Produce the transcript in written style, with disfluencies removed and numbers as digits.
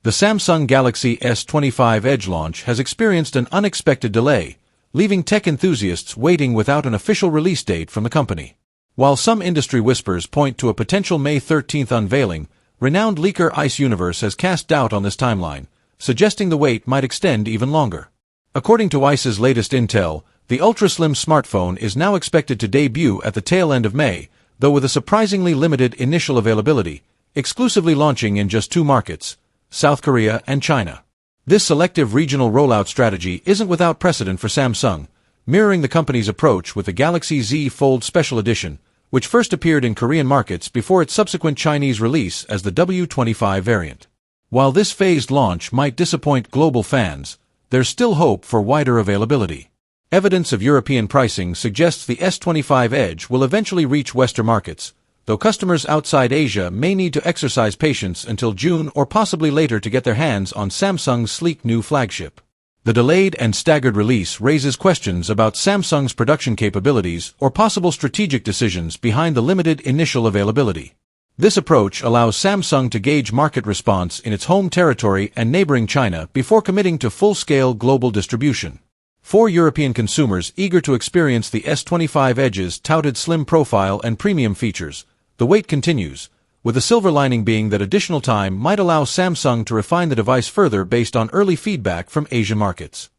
The Samsung Galaxy S25 Edge launch has experienced an unexpected delay, leaving tech enthusiasts waiting without an official release date from the company. While some industry whispers point to a potential May 13th unveiling, renowned leaker Ice Universe has cast doubt on this timeline, suggesting the wait might extend even longer. According to Ice's latest intel, the ultra-slim smartphone is now expected to debut at the tail end of May, though with a surprisingly limited initial availability, exclusively launching in just two markets, South Korea and China. This selective regional rollout strategy isn't without precedent for Samsung, mirroring the company's approach with the Galaxy Z Fold Special Edition, which first appeared in Korean markets before its subsequent Chinese release as the W25 variant. While this phased launch might disappoint global fans, there's still hope for wider availability. Evidence of European pricing suggests the S25 Edge will eventually reach Western markets, though customers outside Asia may need to exercise patience until June or possibly later to get their hands on Samsung's sleek new flagship. The delayed and staggered release raises questions about Samsung's production capabilities or possible strategic decisions behind the limited initial availability. This approach allows Samsung to gauge market response in its home territory and neighboring China before committing to full-scale global distribution. For European consumers eager to experience the S25 Edge's touted slim profile and premium features, the wait continues, with the silver lining being that additional time might allow Samsung to refine the device further based on early feedback from Asian markets.